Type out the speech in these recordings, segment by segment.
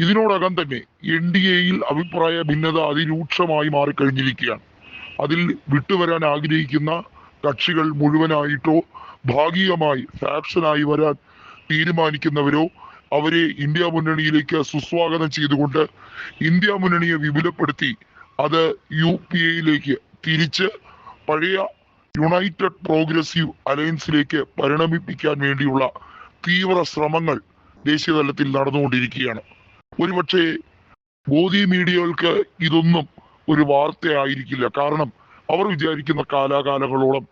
ഇതിനോടകം തന്നെ NDAയിൽ അഭിപ്രായ ഭിന്നത അതിരൂക്ഷമായി മാറിക്കഴിഞ്ഞിരിക്കുകയാണ്. അതിൽ വിട്ടുവരാൻ ആഗ്രഹിക്കുന്ന കക്ഷികൾ മുഴുവനായിട്ടോ ഭാഗികമായി ഫാക്ഷനായി വരാൻ തീരുമാനിക്കുന്നവരോ അവരെ ഇന്ത്യ മുന്നണിയിലേക്ക് സുസ്വാഗതം ചെയ്തുകൊണ്ട് ഇന്ത്യ മുന്നണിയെ വിപുലപ്പെടുത്തി അത് UPAയിലേക്ക് തിരിച്ച് പഴയ യുണൈറ്റഡ് പ്രോഗ്രസീവ് അലയൻസിലേക്ക് പരിണമിപ്പിക്കാൻ വേണ്ടിയുള്ള തീവ്ര ശ്രമങ്ങൾ ദേശീയ തലത്തിൽ നടന്നുകൊണ്ടിരിക്കുകയാണ്. ഒരുപക്ഷെ ഗോദി മീഡിയകൾക്ക് ഇതൊന്നും ഒരു വാർത്തയായിരിക്കില്ല. കാരണം അവർ വിചാരിക്കുന്ന കാലാകാലങ്ങളോളം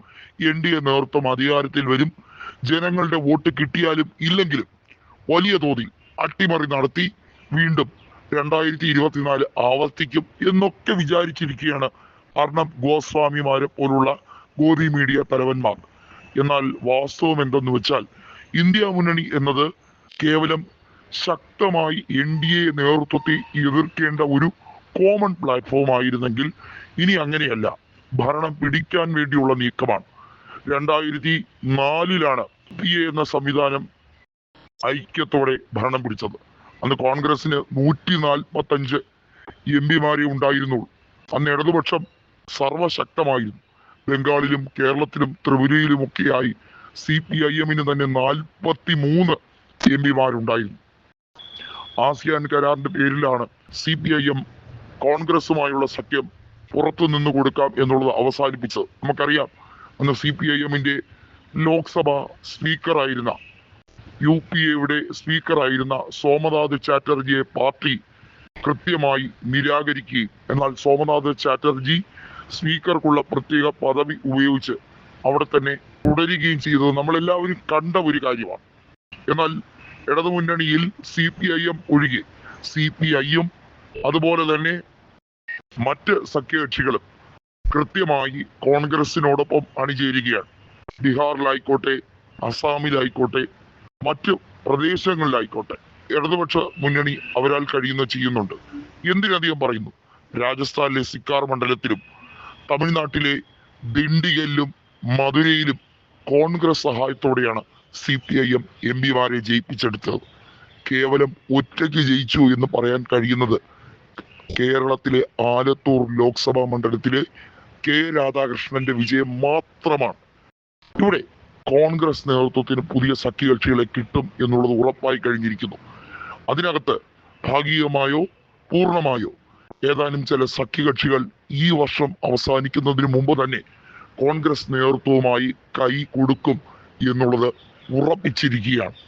NDA നേതൃത്വം അധികാരത്തിൽ വരും, ജനങ്ങളുടെ വോട്ട് കിട്ടിയാലും ഇല്ലെങ്കിലും വലിയ തോതിൽ അട്ടിമറി നടത്തി വീണ്ടും 2024 ആവർത്തിക്കും എന്നൊക്കെ വിചാരിച്ചിരിക്കുകയാണ് അർണബ് ഗോസ്വാമിമാരെ പോലുള്ള ഗോദി മീഡിയ തലവന്മാർ. എന്നാൽ വാസ്തവം എന്തെന്ന് വെച്ചാൽ ഇന്ത്യ മുന്നണി എന്നത് കേവലം ശക്തമായി NDA നേതൃത്വത്തെ എതിർക്കേണ്ട ഒരു കോമൺ പ്ലാറ്റ്ഫോം ആയിരുന്നെങ്കിൽ ഇനി അങ്ങനെയല്ല, ഭരണം പിടിക്കാൻ വേണ്ടിയുള്ള നീക്കമാണ്. 2004 PA എന്ന സംവിധാനം ഐക്യത്തോടെ ഭരണം പിടിച്ചത്. അന്ന് കോൺഗ്രസിന് 145 MP ഉണ്ടായിരുന്നുള്ളൂ. അന്ന് ഇടതുപക്ഷം സർവശക്തമായിരുന്നു. ബംഗാളിലും കേരളത്തിലും ത്രിപുരയിലുമൊക്കെയായി CPIM തന്നെ 43 MP ഉണ്ടായിരുന്നു. ആസിയാൻ കരാറിന്റെ പേരിലാണ് CPIM കോൺഗ്രസുമായുള്ള സഖ്യം പുറത്തു നിന്ന് കൊടുക്കാം എന്നുള്ളത് അവസാനിപ്പിച്ചത്. നമുക്കറിയാം, അന്ന് CPIM ലോക്സഭ സ്പീക്കറായിരുന്ന UPAയുടെ സ്പീക്കറായിരുന്ന സോമനാഥ് ചാറ്റർജിയെ പാർട്ടി കൃത്യമായി നിരാകരിക്കുകയും എന്നാൽ സോമനാഥ് ചാറ്റർജി സ്പീക്കർക്കുള്ള പ്രത്യേക പദവി ഉപയോഗിച്ച് അവിടെ തന്നെ തുടരുകയും ചെയ്തത് നമ്മളെല്ലാവരും കണ്ട ഒരു കാര്യമാണ്. എന്നാൽ ഇടതുമുന്നണിയിൽ CPIM ഒഴികെ CPIയും അതുപോലെ തന്നെ മറ്റ് സഖ്യകക്ഷികളും കൃത്യമായി കോൺഗ്രസിനോടൊപ്പം അണിചേരുകയാണ്. ബീഹാറിലായിക്കോട്ടെ, അസാമിലായിക്കോട്ടെ, മറ്റു പ്രദേശങ്ങളിലായിക്കോട്ടെ ഇടതുപക്ഷ മുന്നണി അവരാൽ കഴിയുന്ന ചെയ്യുന്നുണ്ട്. എന്തിനധികം പറയുന്നു, രാജസ്ഥാനിലെ സിക്കാർ മണ്ഡലത്തിലും തമിഴ്നാട്ടിലെ ദിണ്ടിഗലിലും മധുരയിലും കോൺഗ്രസ് സഹായത്തോടെയാണ് CPIM MP ജയിപ്പിച്ചെടുത്തത്. കേവലം ഒറ്റയ്ക്ക് ജയിച്ചു എന്ന് പറയാൻ കഴിയുന്നത് കേരളത്തിലെ ആലത്തൂർ ലോക്സഭാ മണ്ഡലത്തിലെ K രാധാകൃഷ്ണന്റെ വിജയം മാത്രമാണ്. ഇവിടെ കോൺഗ്രസ് നേതൃത്വത്തിന് പുതിയ സഖ്യകക്ഷികളെ കിട്ടും എന്നുള്ളത് ഉറപ്പായി കഴിഞ്ഞിരിക്കുന്നു. അതിനകത്ത് ഭാഗികമായോ പൂർണ്ണമായോ ഏതാനും ചില സഖ്യകക്ഷികൾ ഈ വർഷം അവസാനിക്കുന്നതിന് മുമ്പ് തന്നെ കോൺഗ്രസ് നേതൃത്വവുമായി കൈ കൊടുക്കും എന്നുള്ളത് ഉറപ്പിച്ചിരിക്കുകയാണ്.